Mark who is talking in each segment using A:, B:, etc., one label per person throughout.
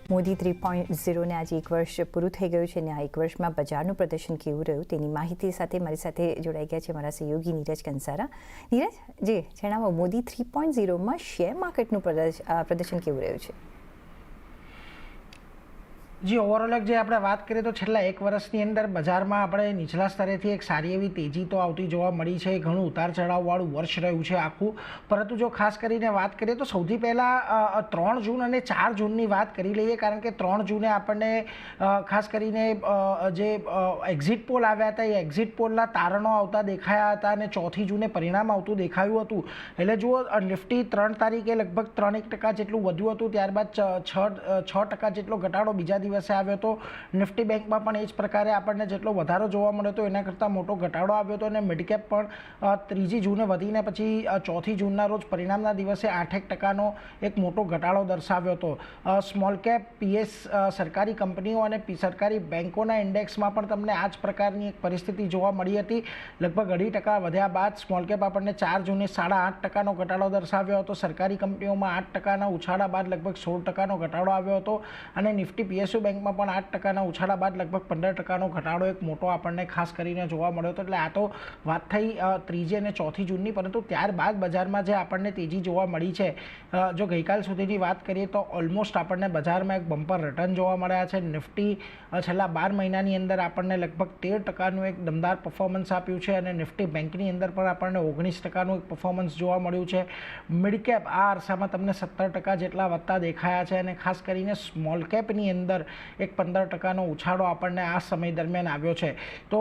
A: મોદી 3.0ને આજે એક વર્ષ પૂરું થઈ ગયું છે અને આ એક વર્ષમાં બજારનું પ્રદર્શન કેવું રહ્યું તેની માહિતી સાથે મારી સાથે જોડાઈ ગયા છે મારા સહયોગી નીરજ કંસારા. નીરજ, જણાવો, મોદી 3.0માં શેર માર્કેટનું પ્રદર્શન કેવું રહ્યું છે?
B: જી, ઓવરઓલ જે આપણે વાત કરીએ તો છેલ્લા એક વર્ષની અંદર બજારમાં આપણે નીચલા સ્તરેથી એક સારી એવી તેજી તો આવતી જોવા મળી છે. ઘણું ઉતાર ચઢાવવાળું વર્ષ રહ્યું છે આખું. પરંતુ જો ખાસ કરીને વાત કરીએ તો સૌથી પહેલાં 3 જૂન અને 4 જૂનની વાત કરી લઈએ, કારણ કે 3 જૂને આપણને ખાસ કરીને જે એક્ઝિટ પોલ આવ્યા હતા એ એક્ઝિટ પોલના તારણો આવતા દેખાયા હતા અને 4 જૂને પરિણામ આવતું દેખાયું હતું. એટલે જુઓ, નિફ્ટી 3 તારીખે લગભગ 3% જેટલું વધ્યું હતું, ત્યારબાદ 6% જેટલો ઘટાડો બીજા દિવસે આવ્યો હતો. નિફ્ટી બેંકમાં પણ એ જ પ્રકારે આપણને જેટલો વધારો જોવા મળ્યો હતો એના કરતાં મોટો ઘટાડો આવ્યો હતો અને મિડકેપ પણ 3 જૂને વધીને પછી 4 જૂનના રોજ પરિણામના દિવસે 8% એક મોટો ઘટાડો દર્શાવ્યો હતો. સ્મોલ કેપ, પીએસ, સરકારી કંપનીઓ અને સરકારી બેંકોના ઇન્ડેક્સમાં પણ તમને આ જ પ્રકારની એક પરિસ્થિતિ જોવા મળી હતી. લગભગ 2.5% વધ્યા બાદ સ્મોલ કેપ આપણને 4 જૂને 8.5% ઘટાડો દર્શાવ્યો હતો. સરકારી કંપનીઓમાં 8%ના ઉછાળા બાદ લગભગ 16% ઘટાડો આવ્યો હતો અને નિફ્ટી પીએસયુ બેંકમાં પણ 8%ના ઉછાળા બાદ લગભગ 15% ઘટાડો એક મોટો આપણને ખાસ કરીને જોવા મળ્યો હતો. એટલે આ તો વાત થઈ 3 અને 4 જૂનની, પરંતુ ત્યારબાદ બજારમાં જે આપણને તેજી જોવા મળી છે, જો ગઈકાલ સુધીની વાત કરીએ તો ઓલમોસ્ટ આપણને બજારમાં એક બમ્પર રિટર્ન જોવા મળ્યા છે. નિફ્ટી છેલ્લા 12 મહિનાની અંદર આપણને લગભગ 13%નું એક દમદાર પરફોર્મન્સ આપ્યું છે અને નિફ્ટી બેંકની અંદર પણ આપણને 19%નું એક પરફોર્મન્સ જોવા મળ્યું છે. મિડકેપ આ અરસામાં તમને 17% જેટલા વધતા દેખાયા છે અને ખાસ કરીને સ્મોલ કેપની અંદર એક 15%નો ઉછાળો આપણને આ સમય દરમિયાન આવ્યો છે. તો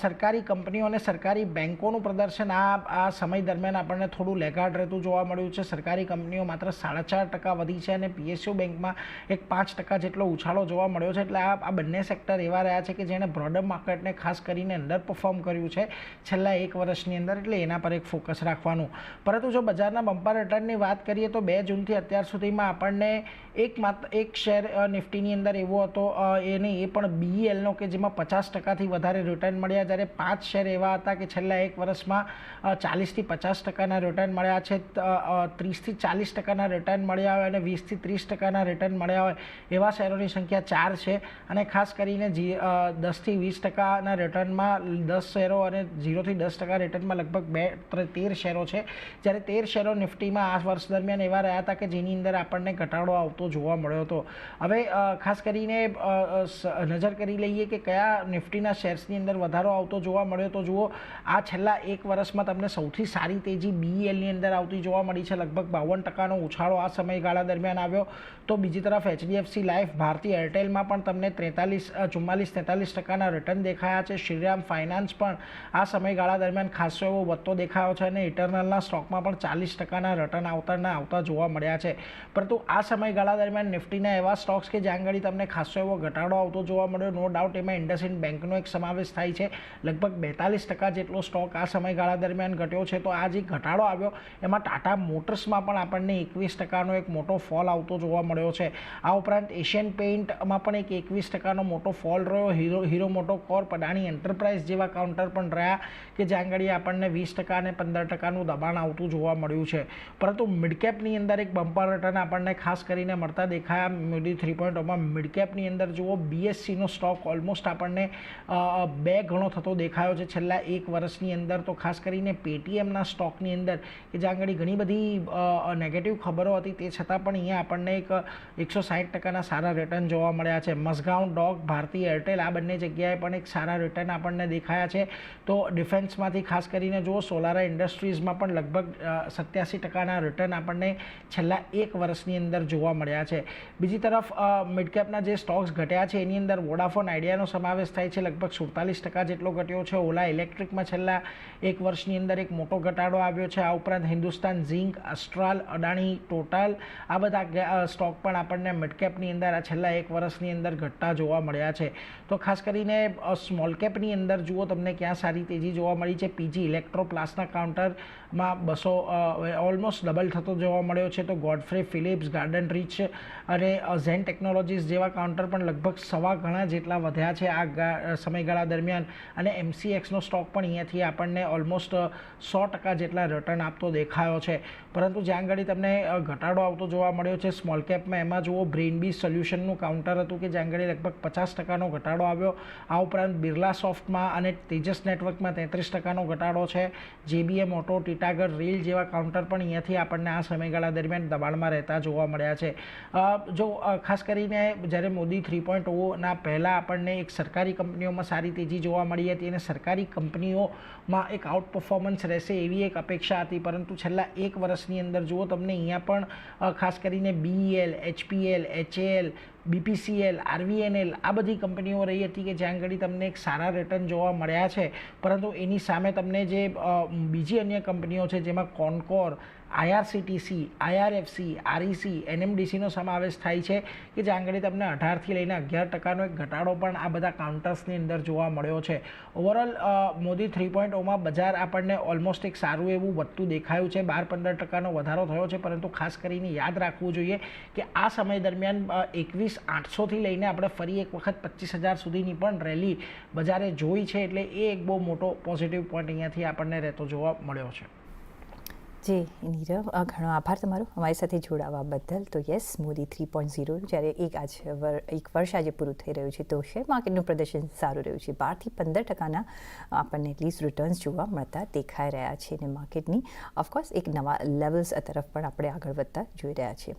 B: સરકારી કંપનીઓ અને સરકારી બેંકોનું પ્રદર્શન આ સમય દરમિયાન આપણને થોડું લેગાડ રહેતું જોવા મળ્યું છે. સરકારી કંપનીઓ માત્ર 4.5% વધી છે અને પીએસયુ બેંકમાં એક 5% જેટલો ઉછાળો જોવા મળ્યો છે. એટલે આ બંને સેક્ટર એવા રહ્યા છે કે જેણે બ્રોડર માર્કેટને ખાસ કરીને અંડર પરફોર્મ કર્યું છે છેલ્લા એક વર્ષની અંદર, એટલે એના પર એક ફોકસ રાખવાનું. પરંતુ જો બજારના બમ્પર રિટર્નની વાત કરીએ તો 2 જૂનથી અત્યાર સુધીમાં આપણને એક શેર નિફ્ટીની અંદર એવો હતો, એ પણ બીઈએલનો, કે જેમાં 50%થી વધારે રિટર્ન મળ્યા, જ્યારે 5 શેર એવા હતા કે છેલ્લા એક વર્ષમાં 40થી 50%ના રિટર્ન મળ્યા છે, 30થી 40%ના રિટર્ન મળ્યા હોય અને 20થી 30%ના રિટર્ન મળ્યા હોય એવા શેરોની સંખ્યા 4 છે. અને ખાસ કરીને 10થી 20%ના રિટર્નમાં 10 શેરો અને 0થી 10% રિટર્નમાં લગભગ 13 શેરો છે, જ્યારે 13 શેરો નિફ્ટીમાં આ વર્ષ દરમિયાન એવા રહ્યા હતા કે જેની અંદર આપણને ઘટાડો આવતો જોવા મળ્યો હતો. હવે ખાસ કરીને નજર કરી લઈએ કે કયા નિફ્ટીના શેર્સની અંદર વધારો આવતો જોવા મળ્યો. તો જુઓ, આ છેલ્લા એક વર્ષમાં તમને સૌથી સારી તેજી બીઈએલની અંદર આવતી જોવા મળી છે. લગભગ 52%નો ઉછાળો આ સમયગાળા દરમિયાન આવ્યો. તો બીજી તરફ એચડીએફસી લાઈફ, ભારતીય એરટેલમાં પણ તમને 44-43%ના રિટર્ન દેખાયા છે. શ્રીરામ ફાઇનાન્સ પણ આ સમયગાળા દરમિયાન ખાસો એવો વધતો દેખાયો છે અને ઇટરનલના સ્ટોકમાં પણ 40%ના રિટર્ન આવતા જોવા મળ્યા છે. પરંતુ આ સમયગાળા દરમિયાન નિફ્ટીના એવા સ્ટોક્સ કે જ્યાં આગળ તમને ખાસો એવો ઘટાડો આવતો જોવા મળ્યો, નો ડાઉટ એમાં ઇન્ડસઇન્ડ બેંકનો એક સમાવેશ થાય છે. લગભગ 42% જેટલો સ્ટોક આ સમયગાળા દરમિયાન ઘટ્યો છે. તો આ જે ઘટાડો આવ્યો એમાં ટાટા મોટર્સમાં પણ આપણને 21%નો એક મોટો ફોલ આવતો જોવા મળ્યો છે. આ ઉપરાંત એશિયન પેઇન્ટમાં પણ એક 21%નો મોટો ફોલ રહ્યો. હીરો મોટોકોર્પ, અદાણી એન્ટરપ્રાઇઝ જેવા કાઉન્ટર પણ રહ્યા કે જ્યાં આગળ આપણને 20% અને 15%નું દબાણ આવતું જોવા મળ્યું છે. પરંતુ મિડકેપની અંદર એક બમ્પર રિટર્ન આપણને ખાસ કરીને મળતા દેખાયા. મોદી 3.0માં મિડકેપની અંદર જુઓ, બીએસસીનો સ્ટોક ઓલમોસ્ટ આપણને 2 ગણો થતો દેખાયો છે છેલ્લા એક વર્ષની અંદર. તો ખાસ કરીને પેટીએમના સ્ટોકની અંદર કે જ્યાં આગળ ઘણી બધી નેગેટિવ ખબરો હતી તે છતાં પણ અહીંયા આપણને એક 160%ના સારા રિટર્ન જોવા મળ્યા છે. મઝગાંવ ડોક, ભારતીય એરટેલ આ બંને જગ્યાએ પણ એક સારા રિટર્ન આપણને દેખાયા છે. તો ડિફેન્સમાંથી ખાસ કરીને જુઓ, સોલારા ઇન્ડસ્ટ્રીઝમાં પણ લગભગ 87%ના રિટર્ન આપણને છેલ્લા એક વર્ષની અંદર જોવા મળ્યા છે. બીજી તરફ મિડકેપના જે સ્ટોક્સ ઘટ્યા છે એની અંદર વોડાફોન આઈડિયાનો સમાવેશ થાય છે, લગભગ 47% જેટલો ઘટ્યો છે. ઓલા ઇલેક્ટ્રિકમાં છેલ્લા એક વર્ષની અંદર એક મોટો ઘટાડો આવ્યો છે. આ ઉપરાંત હિન્દુસ્તાન ઝિંક, અસ્ટ્રાલ, અદાણી, ટોટલ આ બધા સ્ટોક પણ આપણને મિડકેપની અંદર આ છેલ્લા એક વર્ષની અંદર ઘટતા જોવા મળ્યા છે. તો ખાસ કરીને સ્મોલ કેપની અંદર જુઓ, તમને ક્યાં સારી તેજી જોવા મળી છે. પીજી ઇલેક્ટ્રોપ્લાસના કાઉન્ટરમાં ઓલમોસ્ટ ડબલ થતો જોવા મળ્યો છે. તો ગોડફ્રે ફિલિપ્સ, ગાર્ડન રીચ અને ઝેન ટેકનોલોજીસ જેવા કાઉન્ટર પણ લગભગ સવા ગણા જેટલા વધ્યા છે આ સમયગાળા દરમિયાન, અને MCXનો સ્ટોક પણ અહીંયાથી આપણને ઓલમોસ્ટ 100% જેટલા રિટર્ન આપતો દેખાયો છે. પરંતુ જ્યાં આગળ તમને ઘટાડો આવતો જોવા મળ્યો છે સ્મોલ કેપમાં, એમાં જુઓ બ્રેઇનબીઝ સોલ્યુશનનું કાઉન્ટર હતું કે જ્યાં આગળ લગભગ 50%નો ઘટાડો આવ્યો. આ ઉપરાંત બિરલા સોફ્ટમાં અને તેજસ નેટવર્કમાં 33%નો ઘટાડો છે. JBM ઓટો, ટીટાગઢ રેલ જેવા કાઉન્ટર પણ અહીંયાથી આપણને આ સમયગાળા દરમિયાન દબાણમાં રહેતા જોવા મળ્યા છે. જો ખાસ કરીને જ્યારે મોદી 3.0ના પહેલાં આપણને એક સરકારી કંપનીઓમાં સારી તેજી જોવા મળી હતી અને સરકારી કંપનીઓમાં એક આઉટ પરફોર્મન્સ રહેશે એવી એક અપેક્ષા હતી, પરંતુ છેલ્લા એક વર્ષની અંદર જુઓ તમને અહીંયા પણ ખાસ કરીને BEL, HPL, HAL, BPCL, RVNL આ બધી કંપનીઓ રહી હતી કે જ્યાં આગળ તમને એક સારા રિટર્ન જોવા મળ્યા છે. પરંતુ એની સામે તમને જે બીજી અન્ય કંપનીઓ છે જેમાં કોનકોર, IRCTC, IRFC, REC, NMDCનો સમાવેશ થાય છે કે જ્યાં આગળ તમને 18થી લઈને 11%નો એક ઘટાડો પણ આ બધા કાઉન્ટર્સની અંદર જોવા મળ્યો છે. ઓવરઓલ મોદી 3.0માં બજાર આપણને ઓલમોસ્ટ એક સારું એવું વધતું દેખાયું છે. 12-15%નો વધારો થયો છે, પરંતુ ખાસ કરીને યાદ રાખવું જોઈએ કે આ સમય દરમિયાન 21,800થી લઈને આપણે ફરી એક વખત 25,000 સુધીની પણ રેલી બજારે જોઈ છે, એટલે એ એક બહુ મોટો પોઝિટિવ પોઈન્ટ અહીંયાથી આપણને રહેતો જોવા મળ્યો છે.
A: જી નીરવ, ઘણો આભાર તમારો અમારી સાથે જોડાવા બદલ. તો યસ, મોદી 3.0 જ્યારે એક વર્ષ આજે પૂરું થઈ રહ્યું છે તો શેર માર્કેટનું પ્રદર્શન સારું રહ્યું છે. 12થી 15%ના આપણને એટલીસ્ટ રિટર્ન્સ જોવા મળતા દેખાઈ રહ્યા છે અને માર્કેટની ઓફકોર્સ એક નવા લેવલ્સ તરફ પણ આપણે આગળ વધતા જોઈ રહ્યા છીએ.